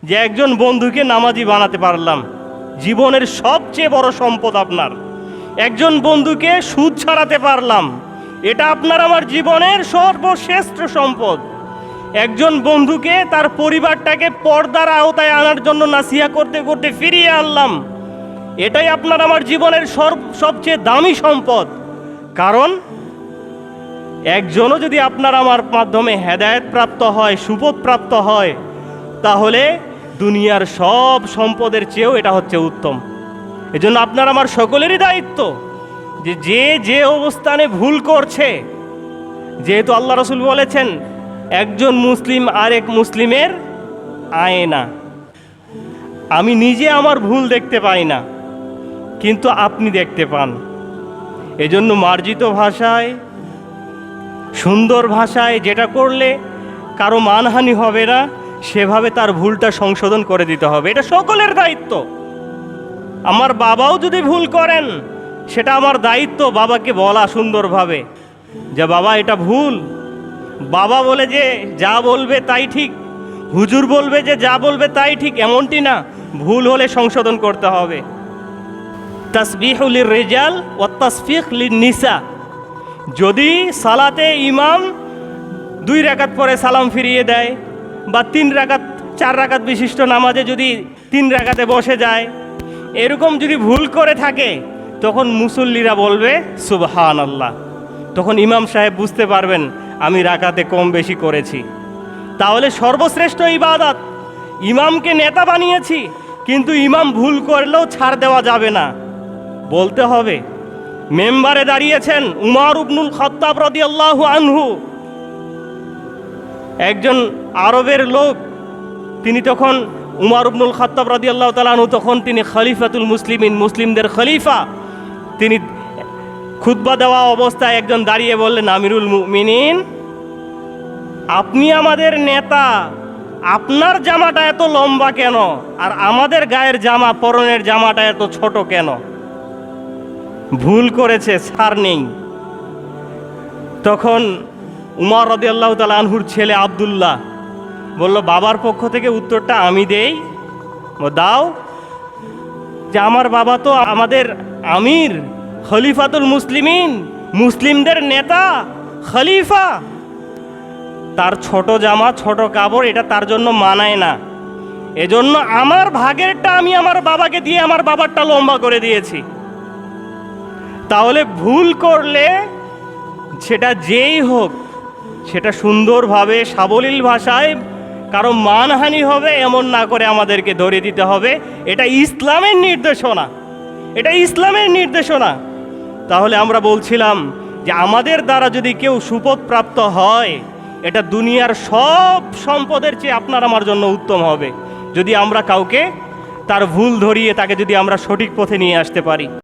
যে একজন বন্ধুকে নামাজি বানাতে পারলাম, জীবনের সবচেয়ে বড় সম্পদ আপনার। একজন বন্ধুকে সুদ ছাড়াতে পারলাম, এটা আপনার আমার জীবনের সর্বশ্রেষ্ঠ সম্পদ। একজন বন্ধুকে তার পরিবারটাকে পর্দার আওতায় আনার জন্য নাসিহা করতে করতে ফিরিয়ে আনলাম, এটাই আপনার আমার জীবনের সবচেয়ে দামি সম্পদ। কারণ একজনও যদি আপনার আমার মাধ্যমে হেদায়েত প্রাপ্ত হয়, সুপথ প্রাপ্ত হয়, তাহলে দুনিয়ার সব সম্পদের চেয়েও এটা হচ্ছে উত্তম। এজন্য আপনার আমার সকলেরই দায়িত্ব যে যে যে অবস্থানে ভুল করছে, যেহেতু আল্লাহ রসুল বলেছেন একজন মুসলিম আরেক মুসলিমের আয়না। আমি নিজে আমার ভুল দেখতে পাই না, কিন্তু আপনি দেখতে পান। এজন্য মার্জিত ভাষায়, সুন্দর ভাষায় যেটা করলে কারো মানহানি হবে না, সেভাবে তার ভুলটা সংশোধন করে দিতে হবে। এটা সকলের দায়িত্ব। আমার বাবাও যদি ভুল করেন, সেটা আমার দায়িত্ব বাবাকে বলা সুন্দরভাবে যে বাবা এটা ভুল। বাবা বলে যে যা বলবে তাই ঠিক, হুজুর বলবে যে যা বলবে তাই ঠিক, এমনটি না। ভুল হলে সংশোধন করতে হবে। তাসবিহুল রিজাল ওয়া তাসফিক লিন নিসা। যদি সালাতে ইমাম 2 রাকাত পরে সালাম ফিরিয়ে দেয়, বা 3 রাকাত 4 রাকাত বিশিষ্ট নামাজে যদি 3 রাকাতে বসে যায়, এরকম যদি ভুল করে থাকে, তখন মুসল্লিরা বলবে সুবহানাল্লাহ। তখন ইমাম সাহেব বুঝতে পারবেন আমি রাকাতে কম বেশি করেছি। তাহলে সর্বশ্রেষ্ঠ ইবাদত, ইমামকে নেতা বানিয়েছি, কিন্তু ইমাম ভুল করলেও ছাড় দেওয়া যাবে না, বলতে হবে। মেম্বারে দাঁড়িয়েছেন উমর ইবনুল খাত্তাব রাদিয়াল্লাহু আনহু, একজন আরবের লোক। তিনি তখন উমর ইবনুল খাত্তাব রাদিয়াল্লাহু তাআলা আনহু, তখন তিনি খলিফাতুল মুসলিমিন, মুসলিমদের খলিফা। তিনি খুতবা দেওয়া অবস্থায় একজন দাঁড়িয়ে বললেন, আমিরুল মুমিনিন, আপনি আমাদের নেতা, আপনার জামাটা এত লম্বা কেন, আর আমাদের গায়ের জামা, পরনের জামাটা এত ছোট কেন? ভুল করেছে, ছাড় নেই। তখন উমর রাদিয়াল্লাহু তাআলা আনহুর ছেলে আব্দুল্লাহ বলল, বাবার পক্ষ থেকে উত্তরটা আমি দেই। দাও। যে আমার বাবা তো আমাদের আমির, খলিফাতুল মুসলিমিন, মুসলিমদের নেতা, খলিফা। তার ছোট জামা, ছোট কাপড়, এটা তার জন্য মানায় না। এজন্য আমার ভাগেরটা আমি আমার বাবাকে দিয়ে আমার বাবারটা লম্বা করে দিয়েছি। তাহলে ভুল করলে সেটা যেই হোক, সেটা সুন্দরভাবে সাবলীল ভাষায়, কারো মানহানি হবে এমন না করে আমাদেরকে ধরে দিতে হবে। এটা ইসলামের নির্দেশনা, এটা ইসলামের নির্দেশনা। তাহলে আমরা বলছিলাম যে আমাদের দ্বারা যদি কেউ সুপথ প্রাপ্ত হয়, এটা দুনিয়ার সব সম্পদের চেয়ে আপনার আমার জন্য উত্তম হবে, যদি আমরা কাউকে তার ভুল ধরিয়ে তাকে যদি আমরা সঠিক পথে নিয়ে আসতে পারি।